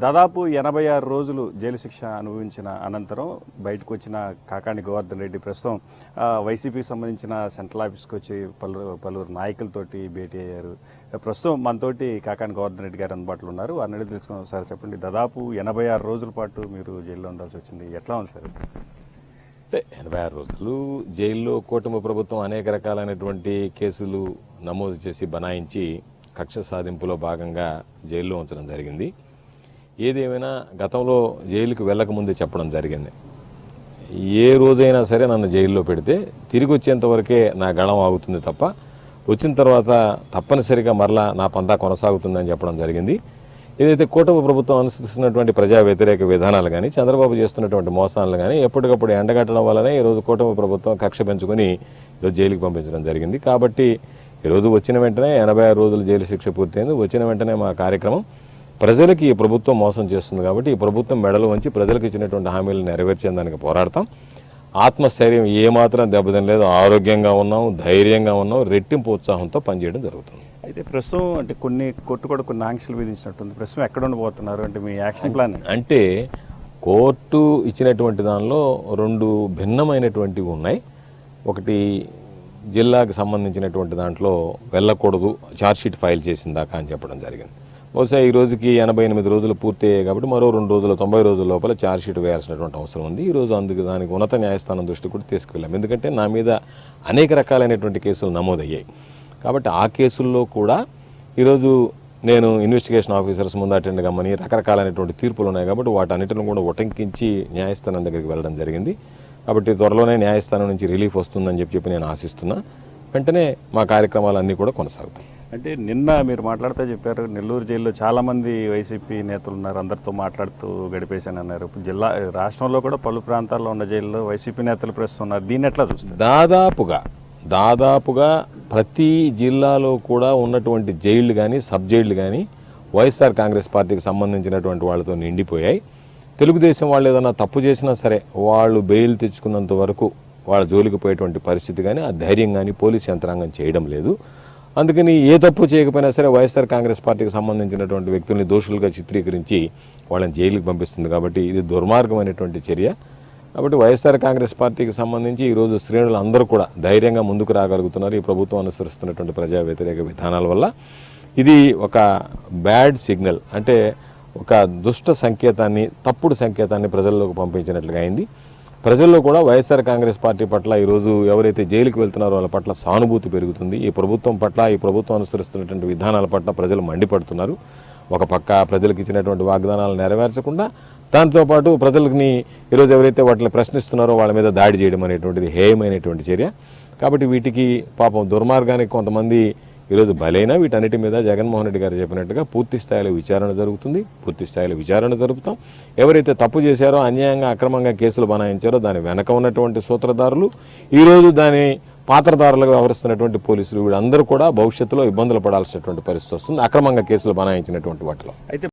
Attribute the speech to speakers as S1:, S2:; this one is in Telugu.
S1: దాదాపు 86 రోజులు జైలు శిక్ష అనుభవించిన అనంతరం బయటకు వచ్చిన కాకాణి గోవర్ధన్ రెడ్డి ప్రస్తుతం వైసీపీకి సంబంధించిన సెంట్రల్ ఆఫీస్కి వచ్చి పలువురు నాయకులతోటి భేటీ అయ్యారు. ప్రస్తుతం మనతోటి కాకాణి గోవర్ధన్ రెడ్డి గారు అందుబాటులో ఉన్నారు. వారిని అడిగి తెలుసుకున్నాం. సార్ చెప్పండి, దాదాపు 86 రోజుల పాటు మీరు జైల్లో ఉండాల్సి వచ్చింది, ఎట్లా ఉంది సార్?
S2: అంటే 86 రోజులు జైల్లో కూటమి ప్రభుత్వం అనేక రకాలైనటువంటి కేసులు నమోదు చేసి బనాయించి కక్ష సాధింపులో భాగంగా జైల్లో ఉంచడం జరిగింది. ఏదేమైనా గతంలో జైలుకు వెళ్ళకముందే చెప్పడం జరిగింది, ఏ రోజైనా సరే నన్ను జైల్లో పెడితే తిరిగి వచ్చేంత వరకే నా గళం ఆగుతుంది తప్ప వచ్చిన తర్వాత తప్పనిసరిగా మరలా నా పంతా కొనసాగుతుందని చెప్పడం జరిగింది. ఏదైతే కూటమి ప్రభుత్వం అనుసరిస్తున్నటువంటి ప్రజా వ్యతిరేక విధానాలు కానీ చంద్రబాబు చేస్తున్నటువంటి మోసాలు కానీ ఎప్పటికప్పుడు ఎండగట్టడం వల్లనే ఈరోజు కూటమి ప్రభుత్వం కక్ష పెంచుకొని ఈరోజు జైలుకి పంపించడం జరిగింది. కాబట్టి ఈరోజు వచ్చిన వెంటనే 86 రోజులు జైలు శిక్ష పూర్తయింది. వచ్చిన వెంటనే మా కార్యక్రమం ప్రజలకి ఈ ప్రభుత్వం మోసం చేస్తుంది కాబట్టి ఈ ప్రభుత్వం మెడలు వంచి ప్రజలకు ఇచ్చినటువంటి హామీలు నెరవేర్చేందానికి పోరాడతాం. ఆత్మస్థైర్యం ఏమాత్రం దెబ్బతినలేదు, ఆరోగ్యంగా ఉన్నాం, ధైర్యంగా ఉన్నాం, రెట్టింపు ఉత్సాహంతో పనిచేయడం జరుగుతుంది.
S1: అయితే ప్రస్తుతం అంటే కొన్ని ఆంక్షలు విధించినట్టుంది. ప్రస్తుతం ఎక్కడ ఉండబోతున్నారు అంటే మీ యాక్షన్ ప్లాన్?
S2: అంటే కోర్టు ఇచ్చినటువంటి దానిలో 2 భిన్నమైనటువంటివి ఉన్నాయి. ఒకటి జిల్లాకు సంబంధించినటువంటి దాంట్లో వెళ్ళకూడదు, ఛార్జ్షీట్ ఫైల్ చేసిన దాకా అని చెప్పడం జరిగింది. బహుశా ఈ రోజుకి 88 రోజులు పూర్తి అయ్యాయి కాబట్టి మరో 2 రోజులు 90 రోజుల లోపల ఛార్జ్షీట్ వేయాల్సినటువంటి అవసరం ఉంది. ఈరోజు దానికి ఉన్నత న్యాయస్థానం దృష్టి కూడా తీసుకువెళ్ళాం. ఎందుకంటే నా మీద అనేక రకాలైనటువంటి కేసులు నమోదయ్యాయి కాబట్టి ఆ కేసుల్లో కూడా ఈరోజు నేను ఇన్వెస్టిగేషన్ ఆఫీసర్స్ ముందు అటెండ్ కమ్మని రకరకాలైనటువంటి తీర్పులు ఉన్నాయి కాబట్టి వాటన్నిటిని కూడా ఉటంకించి న్యాయస్థానం దగ్గరికి వెళ్ళడం జరిగింది. కాబట్టి త్వరలోనే న్యాయస్థానం నుంచి రిలీఫ్ వస్తుందని చెప్పి నేను ఆశిస్తున్నా. వెంటనే మా కార్యక్రమాలన్నీ కూడా కొనసాగుతాయి.
S1: అంటే నిన్న మీరు మాట్లాడుతూ చెప్పారు, నెల్లూరు జైల్లో చాలామంది వైసీపీ నేతలు ఉన్నారు, అందరితో మాట్లాడుతూ గడిపేశాను అన్నారు. రాష్ట్రంలో కూడా పలు ప్రాంతాల్లో ఉన్న జైల్లో వైసీపీ నేతలు ప్రస్తుతం ఉన్నారు. దీన్ని ఎట్లా చూస్తారు?
S2: దాదాపుగా ప్రతి జిల్లాలో కూడా ఉన్నటువంటి జైళ్లు కానీ సబ్ జైళ్లు కానీ వైఎస్ఆర్ కాంగ్రెస్ పార్టీకి సంబంధించినటువంటి వాళ్ళతో నిండిపోయాయి. తెలుగుదేశం వాళ్ళు ఏదైనా తప్పు చేసినా సరే వాళ్ళు బెయిల్ తెచ్చుకున్నంత వరకు వాళ్ళ జోలికి పోయేటువంటి పరిస్థితి కానీ ఆ ధైర్యం కానీ పోలీస్ యంత్రాంగం చేయడం లేదు. అందుకని ఏ తప్పు చేయకపోయినా సరే వైఎస్ఆర్ కాంగ్రెస్ పార్టీకి సంబంధించినటువంటి వ్యక్తుల్ని దోషులుగా చిత్రీకరించి వాళ్ళని జైలుకి పంపిస్తుంది. కాబట్టి ఇది దుర్మార్గమైనటువంటి చర్య. కాబట్టి వైఎస్ఆర్ కాంగ్రెస్ పార్టీకి సంబంధించి ఈరోజు శ్రేణులు అందరూ కూడా ధైర్యంగా ముందుకు రాగలుగుతున్నారు. ఈ ప్రభుత్వం అనుసరిస్తున్నటువంటి ప్రజా వ్యతిరేక విధానాల వల్ల ఇది ఒక బ్యాడ్ సిగ్నల్, అంటే ఒక దుష్ట సంకేతాన్ని, తప్పుడు సంకేతాన్ని ప్రజల్లోకి పంపించినట్లుగా అయింది. ప్రజల్లో కూడా వైఎస్ఆర్ కాంగ్రెస్ పార్టీ పట్ల ఈరోజు ఎవరైతే జైలుకి వెళ్తున్నారో వాళ్ళ పట్ల సానుభూతి పెరుగుతుంది. ఈ ప్రభుత్వం పట్ల, ఈ ప్రభుత్వం అనుసరిస్తున్నటువంటి విధానాల పట్ల ప్రజలు మండిపడుతున్నారు. ఒక పక్క ప్రజలకు ఇచ్చినటువంటి వాగ్దానాలు నెరవేర్చకుండా దాంతోపాటు ప్రజలని ఈరోజు ఎవరైతే వాటిని ప్రశ్నిస్తున్నారో వాళ్ళ మీద దాడి చేయడం అనేటువంటిది హేయమైనటువంటి చర్య. కాబట్టి వీటికి పాపం దుర్మార్గానికి కొంతమంది ఈరోజు బలైనా వీటన్నిటి మీద జగన్మోహన్ రెడ్డి గారు చెప్పినట్టుగా పూర్తి స్థాయిలో విచారణ జరుగుతుంది. పూర్తి స్థాయిలో విచారణ జరుపుతాం. ఎవరైతే తప్పు చేశారో, అన్యాయంగా అక్రమంగా కేసులు బనాయించారో దాని వెనక ఉన్నటువంటి సూత్రధారులు, ఈరోజు దాని పాత్రధారులుగా వ్యవహరిస్తున్నటువంటి పోలీసులు, వీళ్ళందరూ కూడా భవిష్యత్తులో ఇబ్బందులు పడాల్సినటువంటి పరిస్థితి వస్తుంది అక్రమంగా కేసులు బనాయించినటువంటి వాటిలో.
S1: అయితే